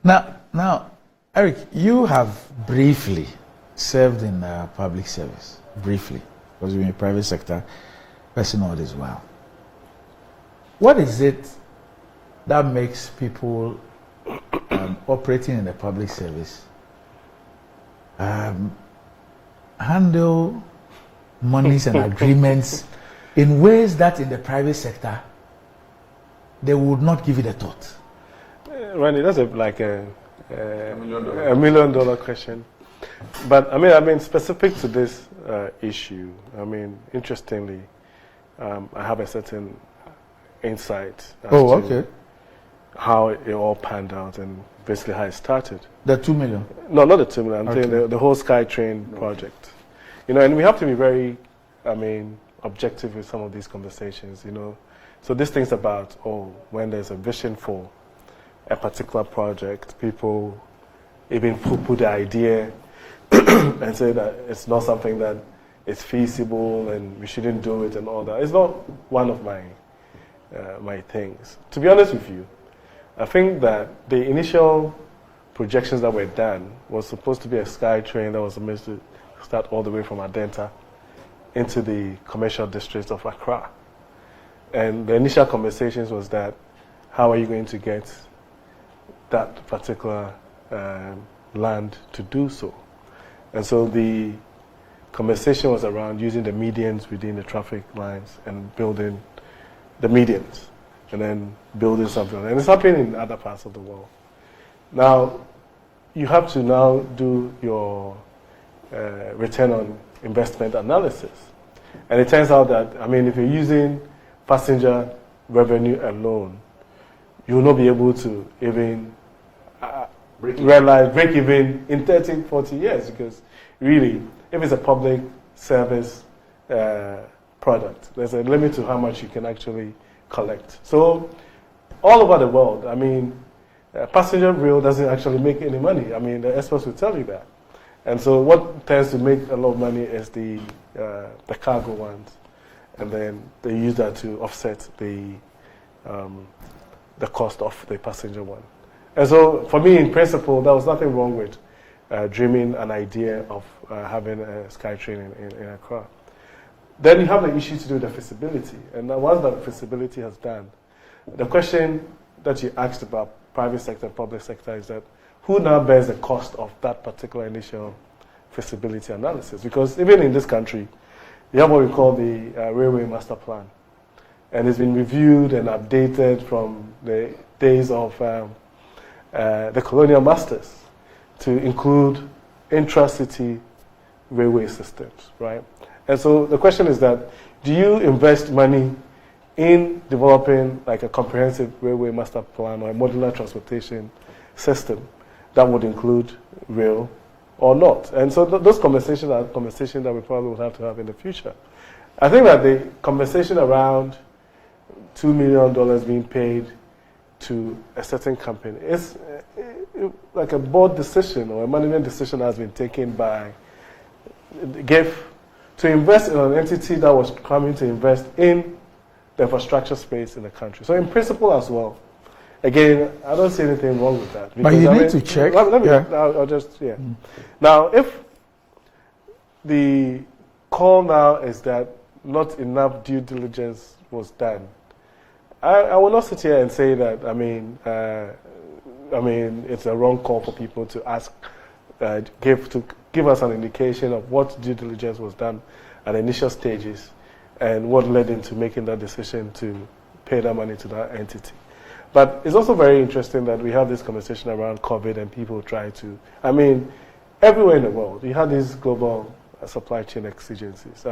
Now, Eric, you have briefly served in public service, briefly, because you're in the private sector, person all this well. What is it that makes people operating in the public service handle monies and agreements in ways that in the private sector they would not give it a thought? Randy, that's a $1 million question. But I mean, specific to this issue, I mean, interestingly, I have a certain insight as to how it all panned out and basically how it started. The 2 million? No, not the 2 million. I'm saying the whole Sky Train project. You know, and we have to be very, objective with some of these conversations, you know. So this thing's about, when there's a vision for a particular project, people even put the idea and say that it's not something that is feasible and we shouldn't do it and all that. It's not one of my my things. To be honest with you, I think that the initial projections that were done was supposed to be a Sky Train that was supposed to start all the way from Adenta into the commercial districts of Accra. And the initial conversations was that, how are you going to get that particular land to do so? And so the conversation was around using the medians within the traffic lines and building the medians and then building something. And it's happening in other parts of the world. Now, you have to now do your return on investment analysis. And it turns out that, if you're using passenger revenue alone, you will not be able to even break even in 30, 40 years, because really, if it's a public service product, there's a limit to how much you can actually collect. So all over the world, passenger rail doesn't actually make any money. The experts will tell you that. And so what tends to make a lot of money is the cargo ones, and then they use that to offset the cost of the passenger one. And so for me, in principle, there was nothing wrong with dreaming an idea of having a Sky Train in Accra. Then you have the issue to do with the feasibility. And once that feasibility has done, the question that you asked about private sector, public sector is that who now bears the cost of that particular initial feasibility analysis? Because even in this country, you have what we call the Railway Master Plan. And it's been reviewed and updated from the days of the colonial masters to include intra-city railway systems, right? And so the question is that, do you invest money in developing like a comprehensive railway master plan or a modular transportation system that would include rail or not? And so those conversations are conversations that we probably will have to have in the future. I think that the conversation around $2 million being paid to a certain company is like a board decision or a management decision that has been taken by GIF to invest in an entity that was coming to invest in the infrastructure space in the country. So in principle as well, again, I don't see anything wrong with that. But you need to check. I'll just. Now, if the call now is that not enough due diligence was done, I will not sit here and say that, it's a wrong call for people to ask, give us an indication of what due diligence was done at the initial stages and what led into making that decision to pay that money to that entity. But it's also very interesting that we have this conversation around COVID and people try to, everywhere in the world, you have these global supply chain exigencies.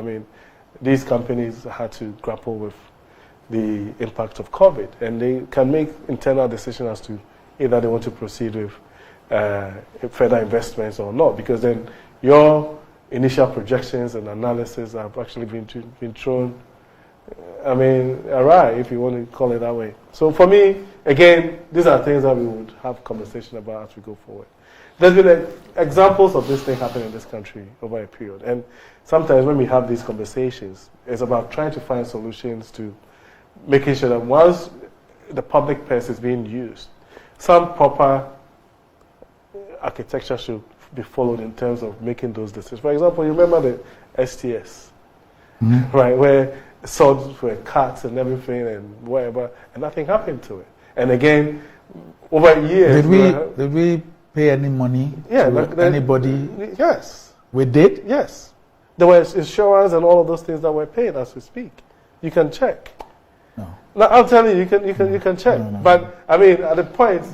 These companies had to grapple with the impact of COVID, and they can make internal decisions as to either they want to proceed with further investments or not, because then your initial projections and analysis have actually been thrown, awry, if you want to call it that way. So for me, again, these are things that we would have conversation about as we go forward. There's been examples of this thing happening in this country over a period, and sometimes when we have these conversations, it's about trying to find solutions to making sure that once the public purse is being used, some proper architecture should be followed in terms of making those decisions. For example, you remember the STS, right, where swords were cut and everything and whatever, and nothing happened to it. And again, over years... Did we pay any money to anybody? Yes. We did? Yes. There was insurance and all of those things that were paid as we speak. You can check. No. Now, I'll tell you, you can check. No. But, I mean, at the point,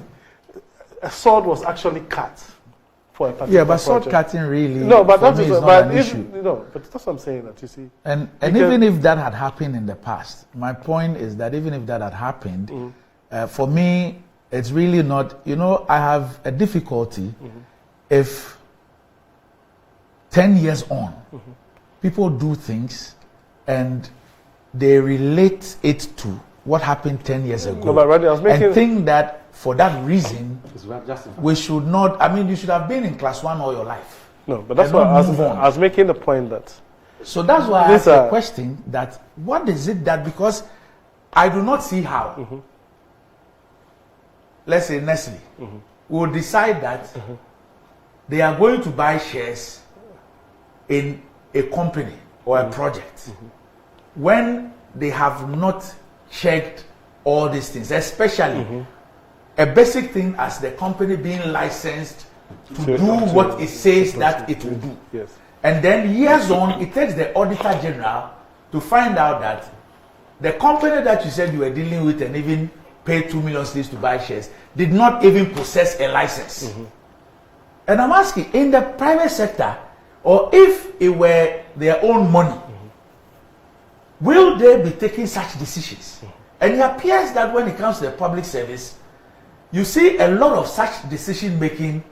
a sword was actually cut for a particular but sword project. cutting really, no, but for that me, is is but not an if, issue. No, but that's what I'm saying, that you see. And even if that had happened in the past, my point is that even if that had happened, for me, it's really not, I have a difficulty if 10 years on, people do things and they relate it to what happened 10 years ago. No, but Randy, I was making... and think that for that reason, we should not, you should have been in class 1 all your life. No, but that's why I was making the point that... So that's why I asked the question that, what is it that, because I do not see how, let's say Nestle, will decide that they are going to buy shares in a company or a project when they have not checked all these things, especially a basic thing as the company being licensed to do what it says that it will do. Yes. And then years on, it takes the Auditor General to find out that the company that you said you were dealing with and even paid 2 million to buy shares did not even possess a license. And I'm asking, in the private sector, or if it were their own money, will they be taking such decisions? And it appears that when it comes to the public service, you see a lot of such decision making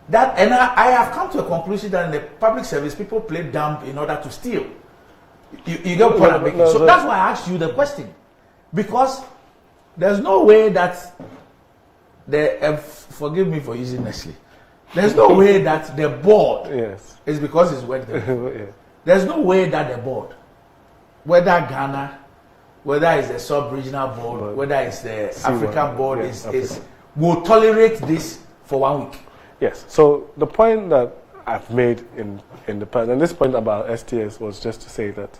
that, and I have come to a conclusion that in the public service, people play dumb in order to steal. You get what I'm making? So that's why I asked you the question. Because there's no way that forgive me for using Nestle. There's no way that the board is because it's worth the There's no way that the board, whether Ghana, whether it's the sub-regional board, whether it's the African board, will tolerate this for 1 week. Yes. So the point that I've made in the past, and this point about STS was just to say that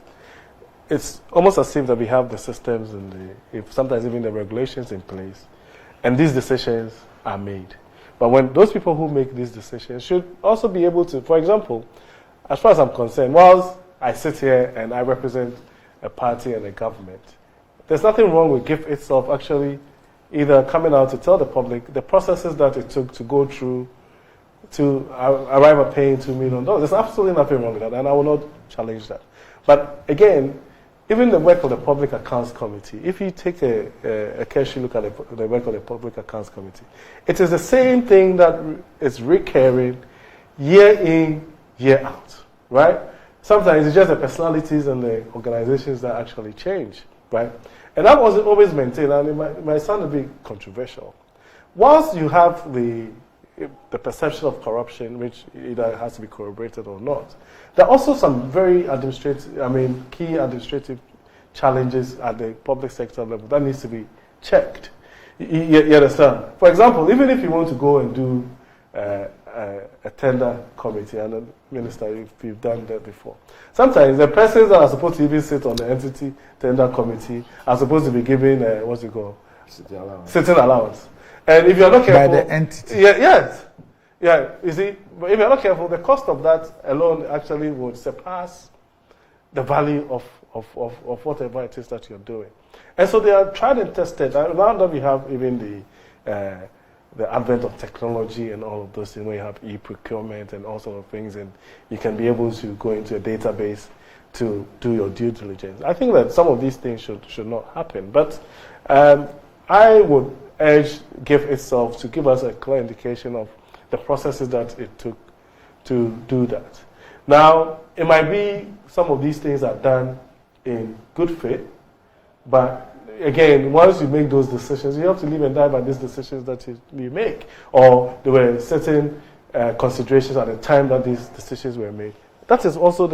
it's almost as if that we have the systems and sometimes even the regulations in place, and these decisions are made. But when those people who make these decisions should also be able to, for example, as far as I'm concerned, whilst I sit here and I represent a party and a government, there's nothing wrong with GIF itself actually either coming out to tell the public the processes that it took to go through to arrive at paying $2 million. There's absolutely nothing wrong with that, and I will not challenge that. But again, even the work of the Public Accounts Committee, if you take a careful look at the work of the Public Accounts Committee, it is the same thing that is recurring year in, year out, right? Sometimes it's just the personalities and the organizations that actually change, right? And that was always maintained, and it might sound a bit controversial. Once you have the perception of corruption, which either has to be corroborated or not, there are also some very key administrative challenges at the public sector level that needs to be checked. You understand? For example, even if you want to go and do a tender committee, and a minister, if you've done that before, sometimes the persons that are supposed to even sit on the entity tender committee are supposed to be given sitting allowance. And if you're not careful, by the entity. You see, but if you're not careful, the cost of that alone actually would surpass the value of whatever it is that you're doing. And so they are tried and tested. Now that we have even the advent of technology and all of those things, where you have Eprocurement and all sort of things, and you can be able to go into a database to do your due diligence. I think that some of these things should not happen. But I would urge GIF itself to give us a clear indication of the processes that it took to do that. Now, it might be some of these things are done in good faith, but again, once you make those decisions, you have to live and die by these decisions that you make. Or there were certain considerations at the time that these decisions were made. That is also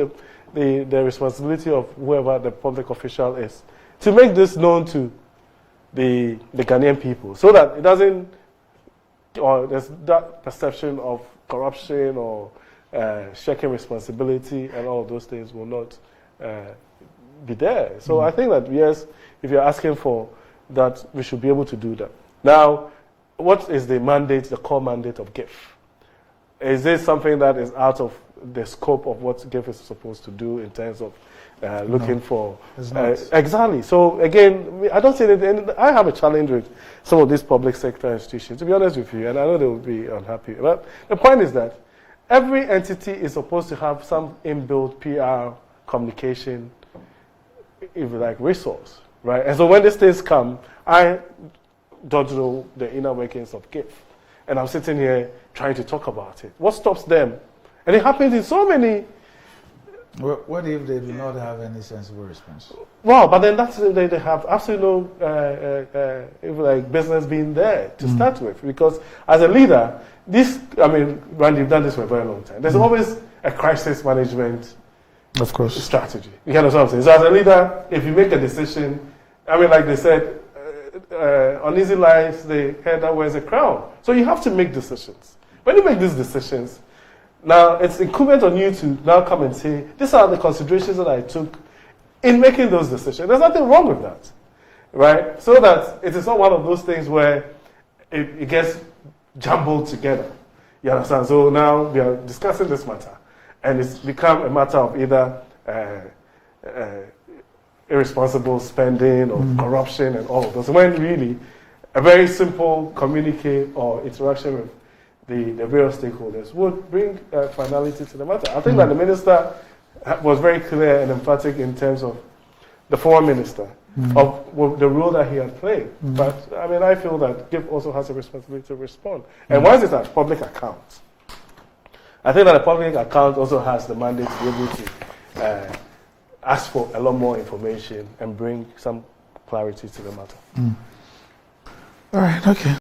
the responsibility of whoever the public official is, to make this known to the Ghanaian people, so that it doesn't or there's that perception of corruption or shaking responsibility, and all of those things will not be there. So I think that, yes, if you're asking for that, we should be able to do that. Now, what is the mandate, the core mandate of GIF? Is this something that is out of the scope of what GIF is supposed to do in terms of looking for... It's not. Exactly. So, again, I don't see anything. I have a challenge with some of these public sector institutions, to be honest with you, and I know they will be unhappy. But the point is that every entity is supposed to have some inbuilt PR communication, if you like, resource, right? And so when these things come, I don't know the inner workings of GIF. And I'm sitting here trying to talk about it. What stops them? And it happens in so many... What if they do not have any sensible response? Well, but then they have absolutely no if like business being there to start with. Because as a leader, Randy, you've done this for a very long time. There's always a crisis management Of course. strategy. You can understand what I'm saying? So as a leader, if you make a decision, like they said, on easy lives, the head that wears a crown. So you have to make decisions. When you make these decisions, now it's incumbent on you to now come and say, these are the considerations that I took in making those decisions. There's nothing wrong with that, right? So that it is not one of those things where it gets jumbled together. You understand? So now we are discussing this matter, and it's become a matter of either irresponsible spending or corruption and all of those. When really a very simple communique or interaction with the various stakeholders would bring finality to the matter. I think that the minister was very clear and emphatic in terms of the foreign minister of the role that he had played. But I feel that GIF also has a responsibility to respond. And once it's a public account, I think that a public account also has the mandate to be able to ask for a lot more information and bring some clarity to the matter. All right, okay.